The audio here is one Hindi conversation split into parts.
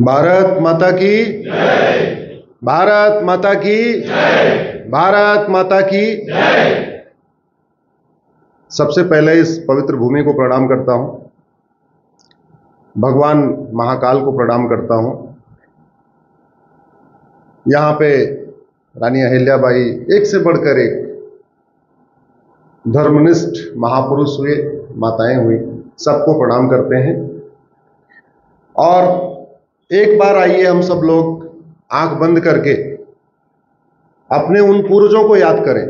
भारत माता की जय। भारत माता की जय। भारत माता की जय। सबसे पहले इस पवित्र भूमि को प्रणाम करता हूं, भगवान महाकाल को प्रणाम करता हूं। यहां पे रानी अहिल्याबाई एक से बढ़कर एक धर्मनिष्ठ महापुरुष हुए, माताएं हुई, सबको प्रणाम करते हैं। और एक बार आइए हम सब लोग आंख बंद करके अपने उन पूर्वजों को याद करें।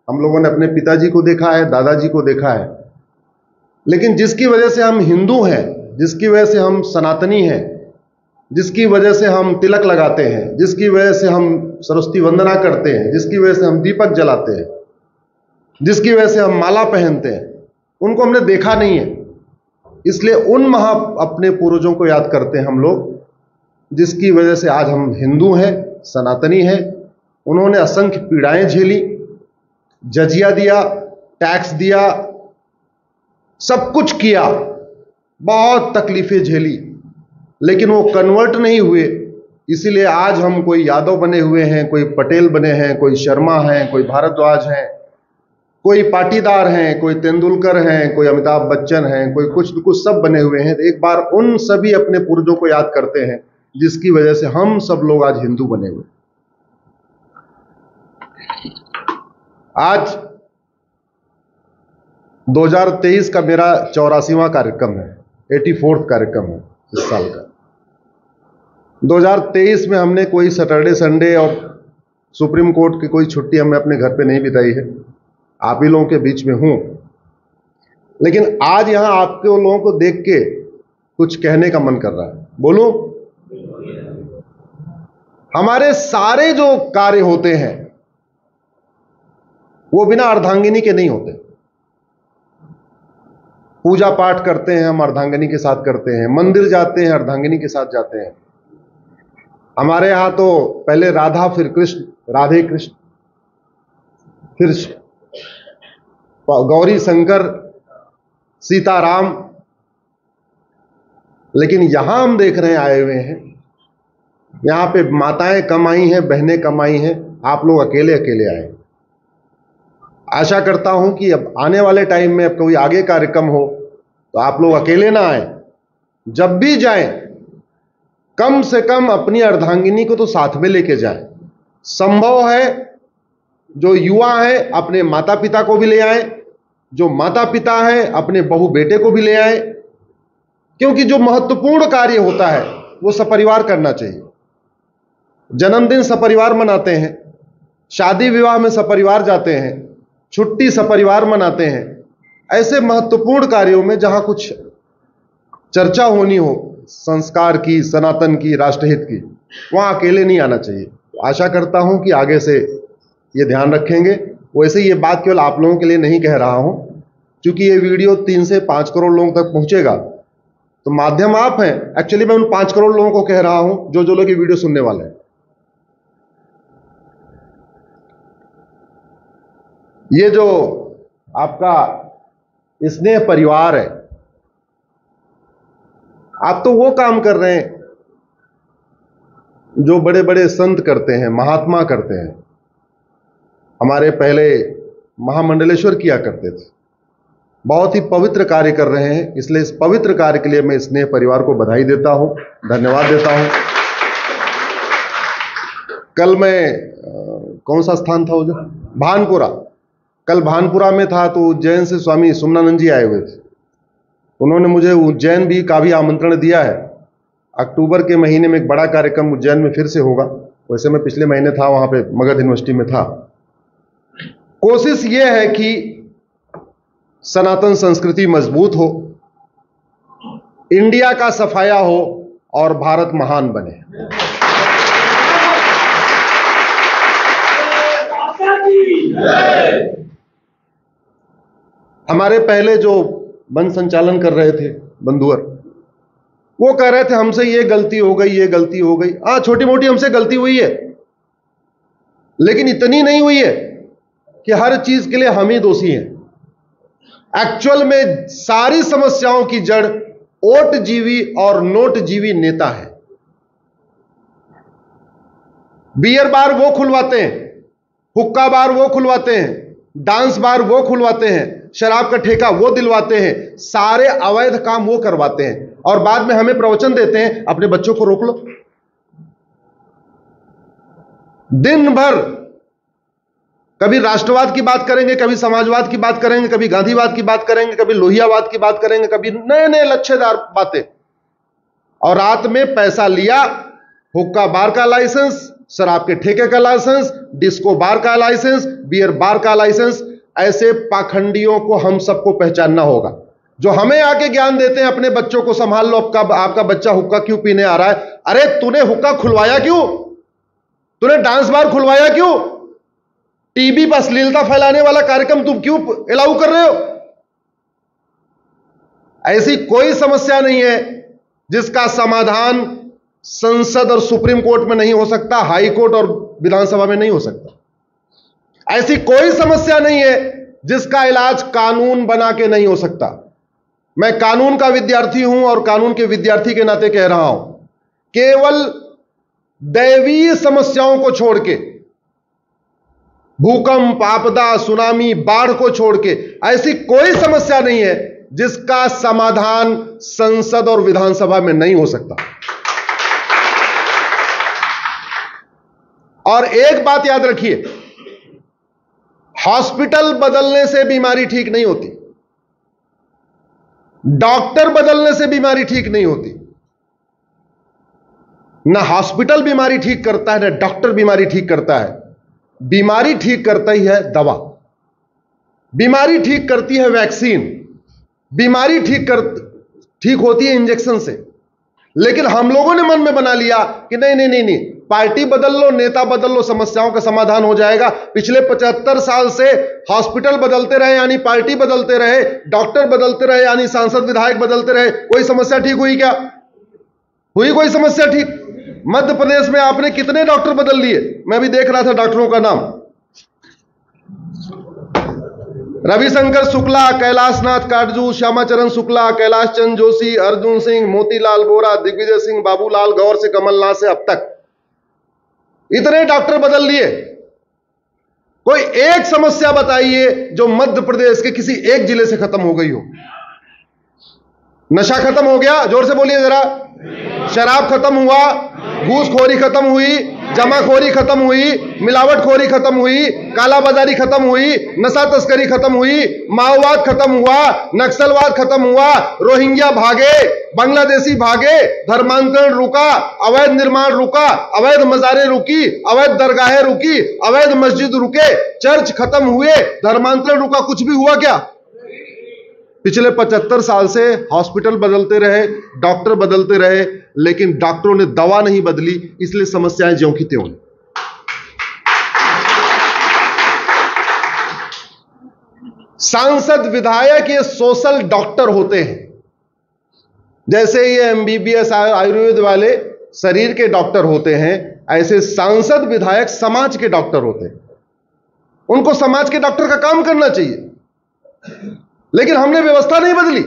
हम लोगों ने अपने पिताजी को देखा है, दादाजी को देखा है, लेकिन जिसकी वजह से हम हिंदू हैं, जिसकी वजह से हम सनातनी हैं, जिसकी वजह से हम तिलक लगाते हैं, जिसकी वजह से हम सरस्वती वंदना करते हैं, जिसकी वजह से हम दीपक जलाते हैं, जिसकी वजह से हम माला पहनते हैं, उनको हमने देखा नहीं है। इसलिए उन अपने पूर्वजों को याद करते हैं हम लोग, जिसकी वजह से आज हम हिंदू हैं, सनातनी हैं। उन्होंने असंख्य पीड़ाएं झेली, जजिया दिया, टैक्स दिया, सब कुछ किया, बहुत तकलीफें झेली, लेकिन वो कन्वर्ट नहीं हुए। इसीलिए आज हम कोई यादव बने हुए हैं, कोई पटेल बने हैं, कोई शर्मा हैं, कोई भारद्वाज हैं, कोई पाटीदार हैं, कोई तेंदुलकर हैं, कोई अमिताभ बच्चन हैं, कोई कुछ सब बने हुए हैं। एक बार उन सभी अपने पूर्वजों को याद करते हैं, जिसकी वजह से हम सब लोग आज हिंदू बने हुए। आज 2023 का मेरा 84वां कार्यक्रम है, 84वां कार्यक्रम है इस साल का। 2023 में हमने कोई सैटरडे संडे और सुप्रीम कोर्ट की कोई छुट्टी हमने अपने घर पे नहीं बिताई है, आप ही लोगों के बीच में हूं। लेकिन आज यहां आपके लोगों को देख के कुछ कहने का मन कर रहा है। बोलूं? हमारे सारे जो कार्य होते हैं वो बिना अर्धांगिनी के नहीं होते। पूजा पाठ करते हैं हम, अर्धांगिनी के साथ करते हैं। मंदिर जाते हैं, अर्धांगिनी के साथ जाते हैं। हमारे यहां तो पहले राधा, फिर कृष्ण, राधे कृष्ण, फिर गौरी शंकर, सीताराम। लेकिन यहां हम देख रहे हैं, आए हुए हैं, यहां पे माताएं कम आई हैं, बहनें कम आई हैं, आप लोग अकेले अकेले आए। आशा करता हूं कि अब आने वाले टाइम में अब कोई आगे कार्यक्रम हो तो आप लोग अकेले ना आए। जब भी जाएं, कम से कम अपनी अर्धांगिनी को तो साथ में लेके जाएं। संभव है जो युवा है अपने माता पिता को भी ले आए, जो माता पिता है अपने बहू बेटे को भी ले आए, क्योंकि जो महत्वपूर्ण कार्य होता है वो सपरिवार करना चाहिए। जन्मदिन सपरिवार मनाते हैं, शादी विवाह में सपरिवार जाते हैं, छुट्टी सपरिवार मनाते हैं। ऐसे महत्वपूर्ण कार्यों में जहां कुछ चर्चा होनी हो संस्कार की, सनातन की, राष्ट्रहित की, वहां अकेले नहीं आना चाहिए। आशा करता हूं कि आगे से ये ध्यान रखेंगे। वैसे ये बात केवल आप लोगों के लिए नहीं कह रहा हूं, क्योंकि ये वीडियो 3 से 5 करोड़ लोगों तक पहुंचेगा, तो माध्यम आप हैं। एक्चुअली मैं उन 5 करोड़ लोगों को कह रहा हूं जो लोग ये वीडियो सुनने वाले हैं। ये जो आपका स्नेह परिवार है, आप तो वो काम कर रहे हैं जो बड़े बड़े संत करते हैं, महात्मा करते हैं। हमारे पहले महामंडलेश्वर किया करते थे। बहुत ही पवित्र कार्य कर रहे हैं, इसलिए इस पवित्र कार्य के लिए मैं स्नेह परिवार को बधाई देता हूं, धन्यवाद देता हूं। कल मैं कौन सा स्थान था वो, जो भानपुरा, कल भानपुरा में था, तो उज्जैन से स्वामी सुमनानंद जी आए हुए थे। उन्होंने मुझे उज्जैन भी का भी आमंत्रण दिया है। अक्टूबर के महीने में एक बड़ा कार्यक्रम उज्जैन में फिर से होगा। वैसे मैं पिछले महीने था वहां पे, मगध यूनिवर्सिटी में था। कोशिश ये है कि सनातन संस्कृति मजबूत हो, इंडिया का सफाया हो और भारत महान बने। हमारे पहले जो वन संचालन कर रहे थे बंधुअर, वो कह रहे थे हमसे ये गलती हो गई, ये गलती हो गई। हाँ, छोटी मोटी हमसे गलती हुई है, लेकिन इतनी नहीं हुई है कि हर चीज के लिए हम ही दोषी हैं। एक्चुअल में सारी समस्याओं की जड़ ओट जीवी और नोट जीवी नेता है। बियर बार वो खुलवाते हैं, हुक्का बार वो खुलवाते हैं, डांस बार वो खुलवाते हैं, शराब का ठेका वो दिलवाते हैं, सारे अवैध काम वो करवाते हैं, और बाद में हमें प्रवचन देते हैं अपने बच्चों को रोक लो। दिन भर कभी राष्ट्रवाद की बात करेंगे, कभी समाजवाद की बात करेंगे, कभी गांधीवाद की बात करेंगे, कभी लोहियावाद की बात करेंगे, कभी नए नए लच्छेदार बातें, और रात में पैसा लिया, हुक्का बार का लाइसेंस, शराब के ठेके का लाइसेंस, डिस्को बार का लाइसेंस, बियर बार का लाइसेंस। ऐसे पाखंडियों को हम सबको पहचानना होगा, जो हमें आके ज्ञान देते हैं अपने बच्चों को संभाल लो, आपका बच्चा हुक्का क्यों पीने आ रहा है। अरे तूने हुक्का खुलवाया क्यों? तूने डांस बार खुलवाया क्यों? टीवी पर अश्लीलता फैलाने वाला कार्यक्रम तुम क्यों अलाउ कर रहे हो? ऐसी कोई समस्या नहीं है जिसका समाधान संसद और सुप्रीम कोर्ट में नहीं हो सकता, हाई कोर्ट और विधानसभा में नहीं हो सकता। ऐसी कोई समस्या नहीं है जिसका इलाज कानून बना के नहीं हो सकता। मैं कानून का विद्यार्थी हूं और कानून के विद्यार्थी के नाते कह रहा हूं, केवल दैवीय समस्याओं को छोड़ के, भूकंप, आपदा, सुनामी, बाढ़ को छोड़ के ऐसी कोई समस्या नहीं है जिसका समाधान संसद और विधानसभा में नहीं हो सकता। और एक बात याद रखिए, हॉस्पिटल बदलने से बीमारी ठीक नहीं होती, डॉक्टर बदलने से बीमारी ठीक नहीं होती। ना हॉस्पिटल बीमारी ठीक करता है, ना डॉक्टर बीमारी ठीक करता है। बीमारी ठीक करता ही है दवा, बीमारी ठीक करती है वैक्सीन, बीमारी ठीक होती है इंजेक्शन से। लेकिन हम लोगों ने मन में बना लिया कि नहीं नहीं नहीं नहीं, पार्टी बदल लो, नेता बदल लो, समस्याओं का समाधान हो जाएगा। पिछले 75 साल से हॉस्पिटल बदलते रहे यानी पार्टी बदलते रहे, डॉक्टर बदलते रहे यानी सांसद विधायक बदलते रहे, कोई समस्या ठीक हुई क्या? हुई कोई समस्या ठीक? मध्य प्रदेश में आपने कितने डॉक्टर बदल लिए? मैं भी देख रहा था डॉक्टरों का नाम, रविशंकर शुक्ला, कैलाशनाथ काटजू, श्यामाचरण शुक्ला, कैलाश चंद जोशी, अर्जुन सिंह, मोतीलाल बोरा, दिग्विजय सिंह, बाबूलाल गौर से कमलनाथ से अब तक इतने डॉक्टर बदल लिए। कोई एक समस्या बताइए जो मध्य प्रदेश के किसी एक जिले से खत्म हो गई हो। नशा खत्म हो गया? जोर से बोलिए जरा। शराब खत्म हुआ? घूसखोरी खत्म हुई? जमाखोरी खत्म हुई? मिलावटखोरी खत्म हुई? कालाबाजारी खत्म हुई? नशा तस्करी खत्म हुई? माओवाद खत्म हुआ? नक्सलवाद खत्म हुआ? रोहिंग्या भागे, बांग्लादेशी भागे, धर्मांतरण रुका, अवैध निर्माण रुका, अवैध मजारें रुकी, अवैध दरगाहें रुकी, अवैध मस्जिद रुके, चर्च खत्म हुए, धर्मांतरण रुका, कुछ भी हुआ क्या? पिछले 75 साल से हॉस्पिटल बदलते रहे, डॉक्टर बदलते रहे, लेकिन डॉक्टरों ने दवा नहीं बदली, इसलिए समस्याएं ज्यों की त्यों। सांसद विधायक ये सोशल डॉक्टर होते हैं, जैसे ये एमबीबीएस आयुर्वेद वाले शरीर के डॉक्टर होते हैं, ऐसे सांसद विधायक समाज के डॉक्टर होते हैं। उनको समाज के डॉक्टर का काम करना चाहिए, लेकिन हमने व्यवस्था नहीं बदली।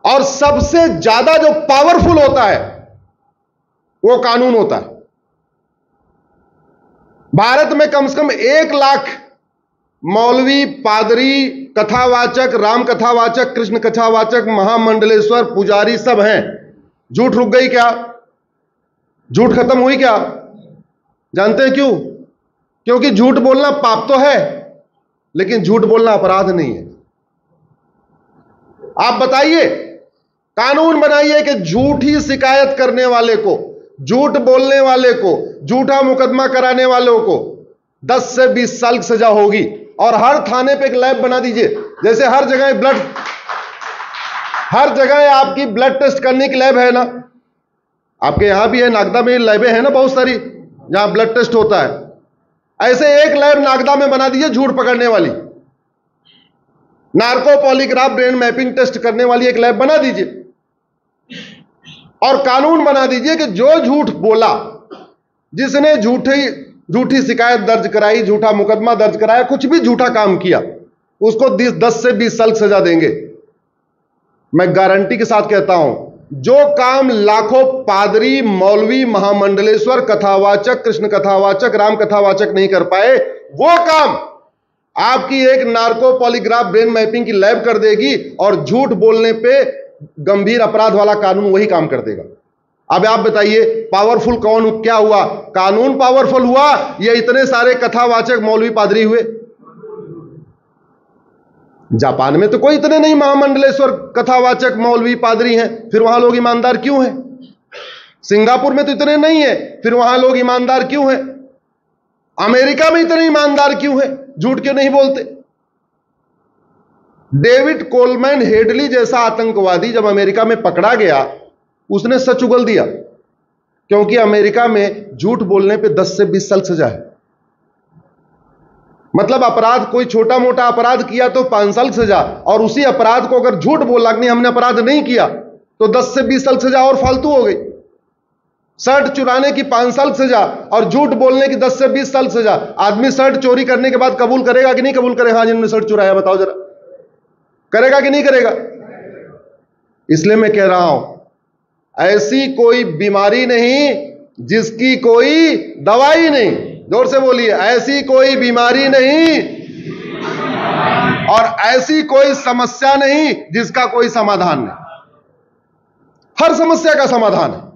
और सबसे ज्यादा जो पावरफुल होता है वो कानून होता है। भारत में कम से कम 1 लाख मौलवी, पादरी, कथावाचक, राम कथावाचक, कृष्ण कथावाचक, महामंडलेश्वर, पुजारी सब हैं। झूठ रुक गई क्या? झूठ खत्म हुई क्या? जानते हैं क्यों? क्योंकि झूठ बोलना पाप तो है, लेकिन झूठ बोलना अपराध नहीं है। आप बताइए, कानून बनाइए कि झूठी शिकायत करने वाले को, झूठ बोलने वाले को, झूठा मुकदमा कराने वालों को 10 से 20 साल की सजा होगी। और हर थाने पे एक लैब बना दीजिए, जैसे हर जगह आपकी ब्लड टेस्ट करने की लैब है ना, आपके यहां भी है, नागदा में लैबें हैं ना बहुत सारी जहां ब्लड टेस्ट होता है। ऐसे एक लैब नागदा में बना दीजिए झूठ पकड़ने वाली, narco polygraph brain mapping test करने वाली एक लैब बना दीजिए। और कानून बना दीजिए कि जो झूठ बोला, जिसने झूठी शिकायत दर्ज कराई, झूठा मुकदमा दर्ज कराया, कुछ भी झूठा काम किया, उसको 10 से 20 साल सजा देंगे। मैं गारंटी के साथ कहता हूं, जो काम लाखों पादरी, मौलवी, महामंडलेश्वर, कथावाचक, कृष्ण कथावाचक, राम कथावाचक नहीं कर पाए, वो काम आपकी एक नार्को पॉलीग्राफ ब्रेन मैपिंग की लैब कर देगी और झूठ बोलने पे गंभीर अपराध वाला कानून वही काम कर देगा। अब आप बताइए पावरफुल कौन, क्या हुआ? कानून पावरफुल हुआ या इतने सारे कथावाचक मौलवी पादरी हुए? जापान में तो कोई इतने नहीं महामंडलेश्वर, कथावाचक, मौलवी, पादरी हैं, फिर वहां लोग ईमानदार क्यों हैं? सिंगापुर में तो इतने नहीं है, फिर वहां लोग ईमानदार क्यों हैं? अमेरिका में इतने ईमानदार क्यों हैं, झूठ क्यों नहीं बोलते? डेविड कोलमैन हेडली जैसा आतंकवादी जब अमेरिका में पकड़ा गया, उसने सच उगल दिया, क्योंकि अमेरिका में झूठ बोलने पे 10 से 20 साल सजा है। मतलब अपराध, कोई छोटा मोटा अपराध किया तो 5 साल सजा, और उसी अपराध को अगर झूठ बोला कि हमने अपराध नहीं किया तो 10 से 20 साल सजा और फालतू हो गई। शर्ट चुराने की 5 साल सजा और झूठ बोलने की 10 से 20 साल सजा। आदमी शर्ट चोरी करने के बाद कबूल करेगा कि नहीं कबूल करेगा? हाँ, जिन्होंने शर्ट चुराया बताओ जरा, करेगा कि नहीं करेगा? इसलिए मैं कह रहा हूं, ऐसी कोई बीमारी नहीं जिसकी कोई दवाई नहीं। जोर से बोलिए, ऐसी कोई बीमारी नहीं और ऐसी कोई समस्या नहीं जिसका कोई समाधान नहीं। हर समस्या का समाधान है।